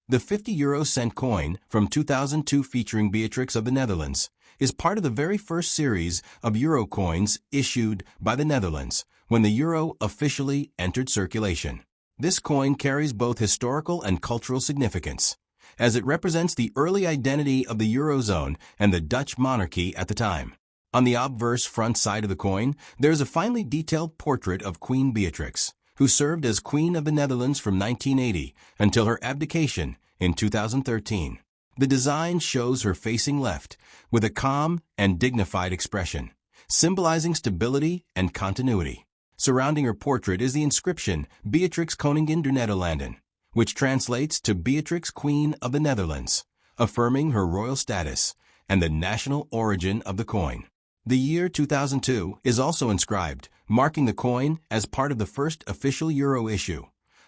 The 50 € coin from 2002 featuring Beatrix of the Netherlands is part of the very first series of euro coins issued by the Netherlands when the euro officially entered circulation. This coin carries both historical and cultural significance, as it represents the early identity of the Eurozone and the Dutch monarchy at the time. On the obverse front side of the coin, there is a finely detailed portrait of Queen Beatrix, who served as Queen of the Netherlands from 1980 until her abdication in 2013. The design shows her facing left, with a calm and dignified expression, symbolizing stability and continuity. Surrounding her portrait is the inscription Beatrix Koningin der Nederlanden, which translates to Beatrix Queen of the Netherlands, affirming her royal status and the national origin of the coin. The year 2002 is also inscribed, marking the coin as part of the first official euro issue,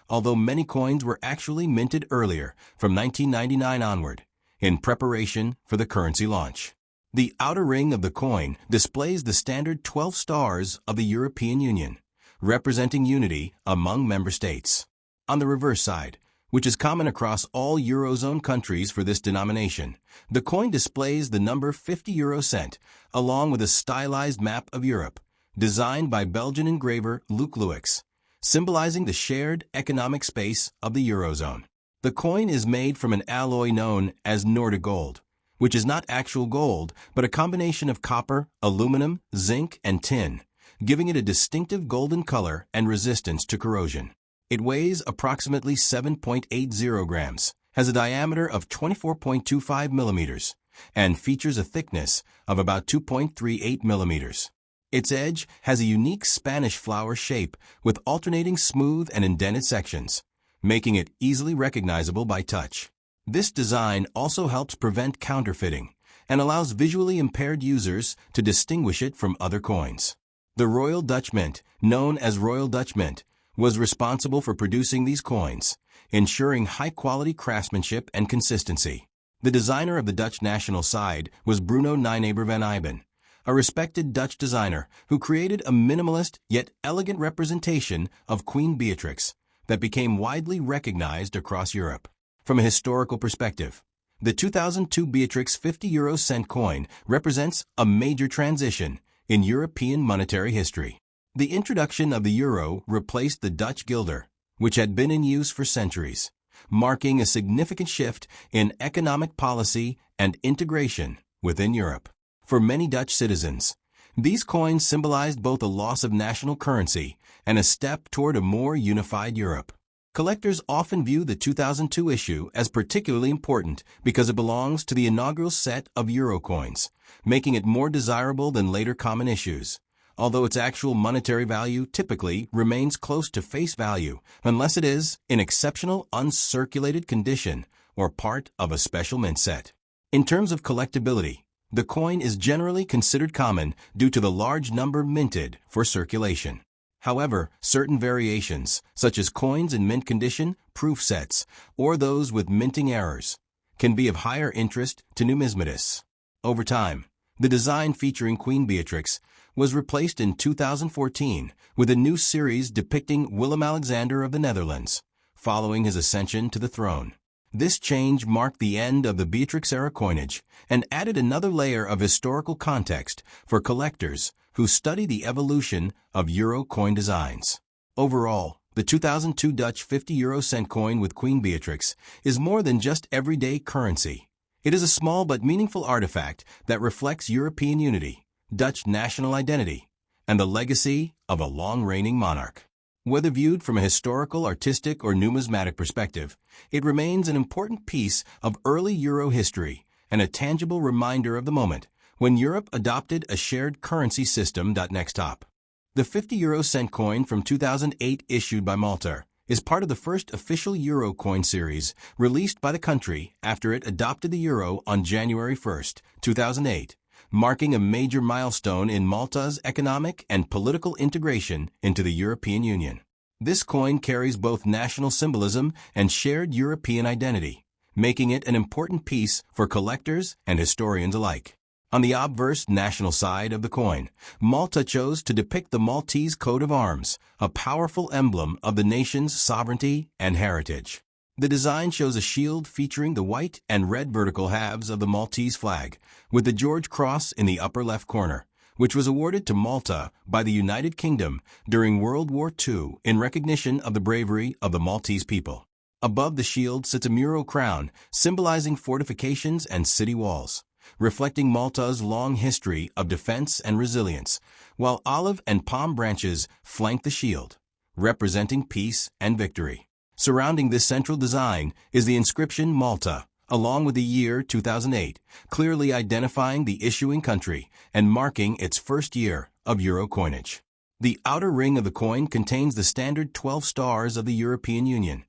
although many coins were actually minted earlier, from 1999 onward, in preparation for the currency launch. The outer ring of the coin displays the standard 12 stars of the European Union, representing unity among member states. On the reverse side, which is common across all Eurozone countries for this denomination, the coin displays the number 50 €, along with a stylized map of Europe, designed by Belgian engraver Luc Louix, symbolizing the shared economic space of the Eurozone. The coin is made from an alloy known as Nordic gold, which is not actual gold, but a combination of copper, aluminum, zinc, and tin, giving it a distinctive golden color and resistance to corrosion. It weighs approximately 7.80 grams, has a diameter of 24.25 millimeters, and features a thickness of about 2.38 millimeters. Its edge has a unique Spanish flower shape with alternating smooth and indented sections, making it easily recognizable by touch. This design also helps prevent counterfeiting and allows visually impaired users to distinguish it from other coins. The Royal Dutch Mint, known as Royal Dutch Mint, was responsible for producing these coins, ensuring high-quality craftsmanship and consistency. The designer of the Dutch national side was Bruno Nijnaber van Iben, a respected Dutch designer who created a minimalist yet elegant representation of Queen Beatrix that became widely recognized across Europe. From a historical perspective, the 2002 Beatrix 50 € coin represents a major transition in European monetary history. The introduction of the euro replaced the Dutch guilder, which had been in use for centuries, marking a significant shift in economic policy and integration within Europe. For many Dutch citizens, these coins symbolized both a loss of national currency and a step toward a more unified Europe. Collectors often view the 2002 issue as particularly important because it belongs to the inaugural set of euro coins, making it more desirable than later common issues, although its actual monetary value typically remains close to face value unless it is in exceptional uncirculated condition or part of a special mint set. In terms of collectability, the coin is generally considered common due to the large number minted for circulation. However, certain variations, such as coins in mint condition, proof sets, or those with minting errors, can be of higher interest to numismatists. Over time, the design featuring Queen Beatrix was replaced in 2014 with a new series depicting Willem-Alexander of the Netherlands, following his ascension to the throne. This change marked the end of the Beatrix-era coinage and added another layer of historical context for collectors who study the evolution of euro coin designs. Overall, the 2002 Dutch 50 € coin with Queen Beatrix is more than just everyday currency. It is a small but meaningful artifact that reflects European unity, Dutch national identity, and the legacy of a long-reigning monarch. Whether viewed from a historical, artistic, or numismatic perspective, it remains an important piece of early Euro history and a tangible reminder of the moment when Europe adopted a shared currency system. Next top. The 50 € coin from 2008 issued by Malta is part of the first official Euro coin series released by the country after it adopted the euro on January 1, 2008, marking a major milestone in Malta's economic and political integration into the European Union. This coin carries both national symbolism and shared European identity, making it an important piece for collectors and historians alike. On the obverse national side of the coin, Malta chose to depict the Maltese coat of arms, a powerful emblem of the nation's sovereignty and heritage. The design shows a shield featuring the white and red vertical halves of the Maltese flag, with the George Cross in the upper left corner, which was awarded to Malta by the United Kingdom during World War II in recognition of the bravery of the Maltese people. Above the shield sits a mural crown symbolizing fortifications and city walls, reflecting Malta's long history of defense and resilience, while olive and palm branches flank the shield, representing peace and victory. Surrounding this central design is the inscription Malta, along with the year 2008, clearly identifying the issuing country and marking its first year of euro coinage. The outer ring of the coin contains the standard 12 stars of the European Union,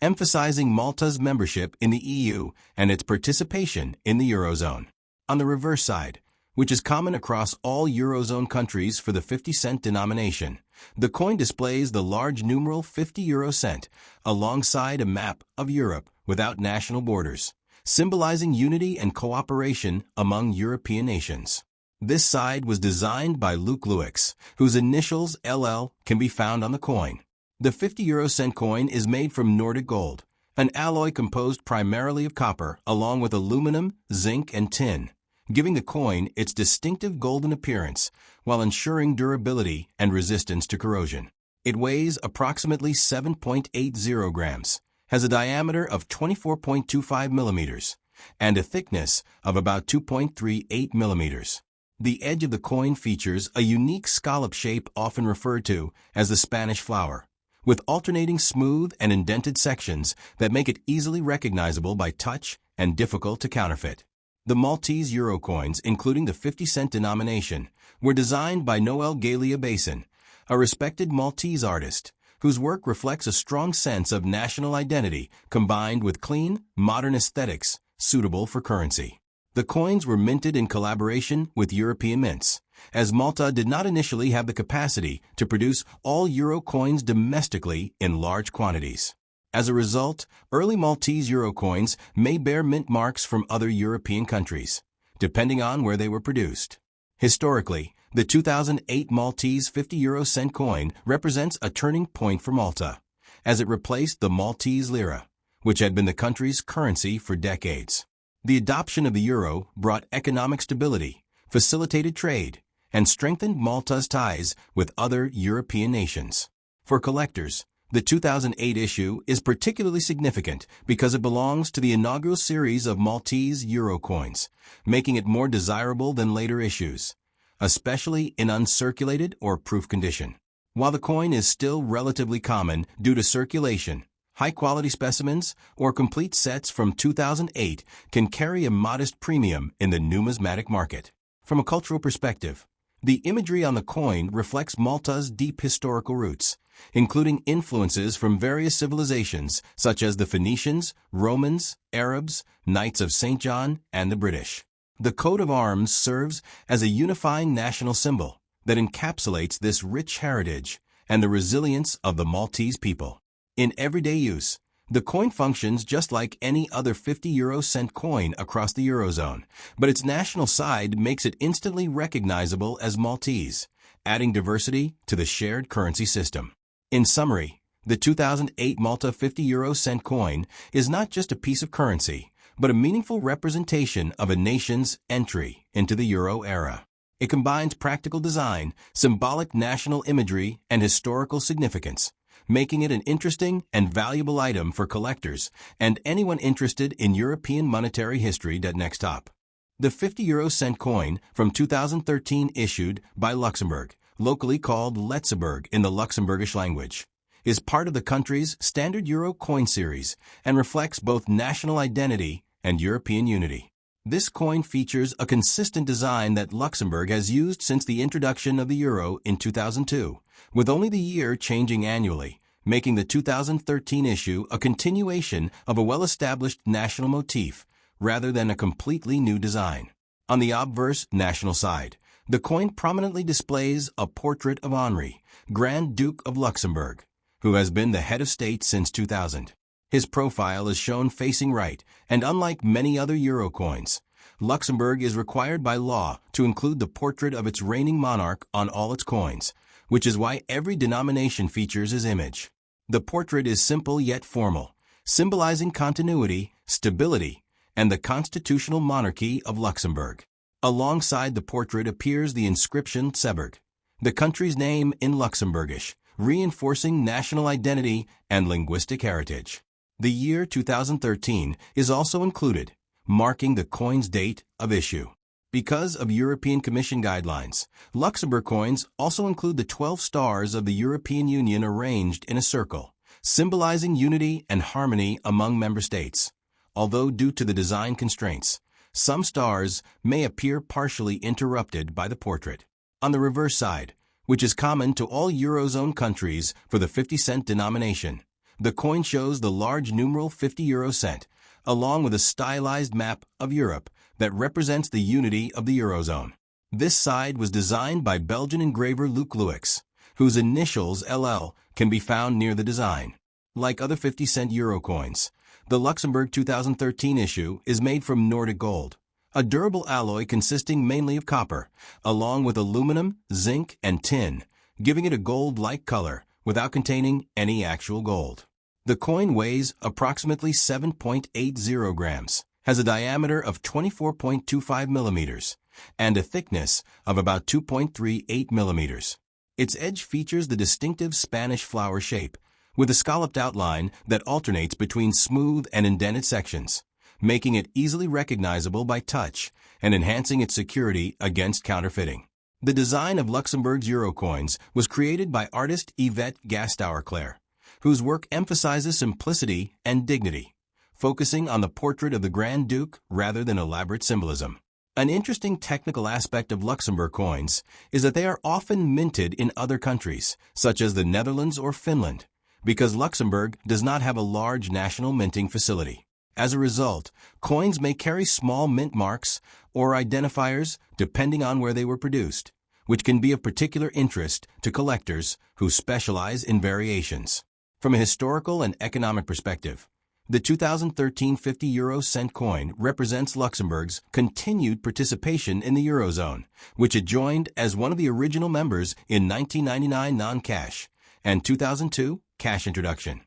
emphasizing Malta's membership in the EU and its participation in the Eurozone. On the reverse side, which is common across all Eurozone countries for the 50-cent denomination, the coin displays the large numeral 50 euro cent alongside a map of Europe without national borders, symbolizing unity and cooperation among European nations. This side was designed by Luke Lewix, whose initials LL can be found on the coin. The 50 euro cent coin is made from Nordic gold, an alloy composed primarily of copper along with aluminum, zinc, and tin, giving the coin its distinctive golden appearance while ensuring durability and resistance to corrosion. It weighs approximately 7.80 grams, has a diameter of 24.25 millimeters, and a thickness of about 2.38 millimeters. The edge of the coin features a unique scallop shape often referred to as the Spanish flower, with alternating smooth and indented sections that make it easily recognizable by touch and difficult to counterfeit. The Maltese euro coins, including the 50-cent denomination, were designed by Noel Galia Basin, a respected Maltese artist, whose work reflects a strong sense of national identity combined with clean, modern aesthetics suitable for currency. The coins were minted in collaboration with European mints, as Malta did not initially have the capacity to produce all euro coins domestically in large quantities. As a result, early Maltese euro coins may bear mint marks from other European countries, depending on where they were produced. Historically, the 2008 Maltese 50 euro cent coin represents a turning point for Malta, as it replaced the Maltese lira, which had been the country's currency for decades. The adoption of the euro brought economic stability, facilitated trade, and strengthened Malta's ties with other European nations. For collectors, the 2008 issue is particularly significant because it belongs to the inaugural series of Maltese euro coins, making it more desirable than later issues, especially in uncirculated or proof condition. While the coin is still relatively common due to circulation, high-quality specimens or complete sets from 2008 can carry a modest premium in the numismatic market. From a cultural perspective, the imagery on the coin reflects Malta's deep historical roots, including influences from various civilizations such as the Phoenicians, Romans, Arabs, Knights of St. John, and the British. The coat of arms serves as a unifying national symbol that encapsulates this rich heritage and the resilience of the Maltese people. In everyday use, the coin functions just like any other 50 euro cent coin across the Eurozone, but its national side makes it instantly recognizable as Maltese, adding diversity to the shared currency system. In summary, the 2008 Malta 50 euro cent coin is not just a piece of currency, but a meaningful representation of a nation's entry into the euro era. It combines practical design, symbolic national imagery, and historical significance, making it an interesting and valuable item for collectors and anyone interested in European monetary history. Next top. The 50 euro cent coin from 2013 issued by Luxembourg, locally called Letzeburg in the Luxembourgish language, is part of the country's standard euro coin series and reflects both national identity and European unity. This coin features a consistent design that Luxembourg has used since the introduction of the euro in 2002, with only the year changing annually, making the 2013 issue a continuation of a well-established national motif rather than a completely new design. On the obverse national side, the coin prominently displays a portrait of Henri, Grand Duke of Luxembourg, who has been the head of state since 2000. His profile is shown facing right, and unlike many other euro coins, Luxembourg is required by law to include the portrait of its reigning monarch on all its coins, which is why every denomination features his image. The portrait is simple yet formal, symbolizing continuity, stability, and the constitutional monarchy of Luxembourg. Alongside the portrait appears the inscription Seberg, the country's name in Luxembourgish, reinforcing national identity and linguistic heritage. The year 2013 is also included, marking the coin's date of issue. Because of European Commission guidelines, Luxembourg coins also include the 12 stars of the European Union arranged in a circle, symbolizing unity and harmony among member states. Although due to the design constraints, some stars may appear partially interrupted by the portrait. On the reverse side, which is common to all Eurozone countries for the 50-cent denomination, the coin shows the large numeral 50 euro cent, along with a stylized map of Europe that represents the unity of the Eurozone. This side was designed by Belgian engraver Luc Luix, whose initials LL can be found near the design. Like other 50-cent euro coins, the Luxembourg 2013 issue is made from Nordic gold, a durable alloy consisting mainly of copper, along with aluminum, zinc, and tin, giving it a gold-like color without containing any actual gold. The coin weighs approximately 7.80 grams, has a diameter of 24.25 millimeters, and a thickness of about 2.38 millimeters. Its edge features the distinctive Spanish flower shape, with a scalloped outline that alternates between smooth and indented sections, making it easily recognizable by touch and enhancing its security against counterfeiting. The design of Luxembourg's euro coins was created by artist Yvette Gastauer-Claire, whose work emphasizes simplicity and dignity, focusing on the portrait of the Grand Duke rather than elaborate symbolism. An interesting technical aspect of Luxembourg coins is that they are often minted in other countries, such as the Netherlands or Finland, because Luxembourg does not have a large national minting facility. As a result, coins may carry small mint marks or identifiers depending on where they were produced, which can be of particular interest to collectors who specialize in variations. From a historical and economic perspective, the 2013 50 euro cent coin represents Luxembourg's continued participation in the Eurozone, which it joined as one of the original members in 1999 non-cash and 2002 cash introduction.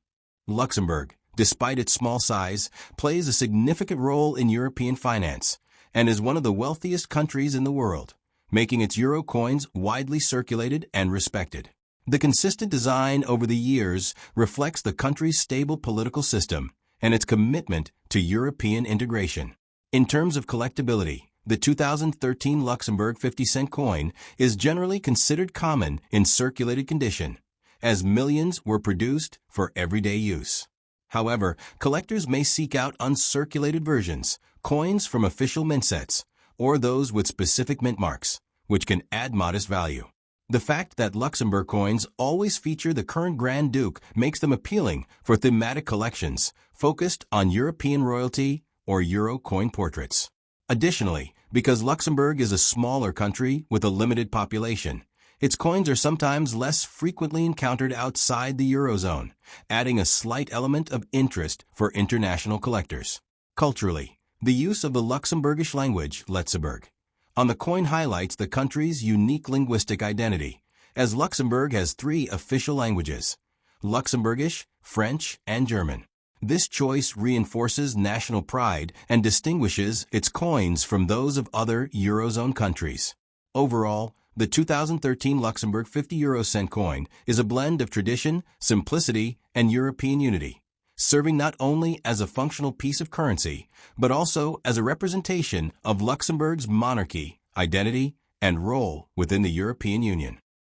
Luxembourg, despite its small size, plays a significant role in European finance and is one of the wealthiest countries in the world, making its euro coins widely circulated and respected. The consistent design over the years reflects the country's stable political system and its commitment to European integration. In terms of collectability, the 2013 Luxembourg 50-cent coin is generally considered common in circulated condition, as millions were produced for everyday use. However, collectors may seek out uncirculated versions, coins from official mint sets, or those with specific mint marks, which can add modest value. The fact that Luxembourg coins always feature the current Grand Duke makes them appealing for thematic collections focused on European royalty or euro coin portraits. Additionally, because Luxembourg is a smaller country with a limited population, its coins are sometimes less frequently encountered outside the Eurozone, adding a slight element of interest for international collectors. Culturally, the use of the Luxembourgish language, Letzeburg, on the coin highlights the country's unique linguistic identity, as Luxembourg has 3 official languages: Luxembourgish, French, and German. This choice reinforces national pride and distinguishes its coins from those of other Eurozone countries. Overall, the 2013 Luxembourg 50 euro cent coin is a blend of tradition, simplicity, and European unity, serving not only as a functional piece of currency, but also as a representation of Luxembourg's monarchy, identity, and role within the European Union.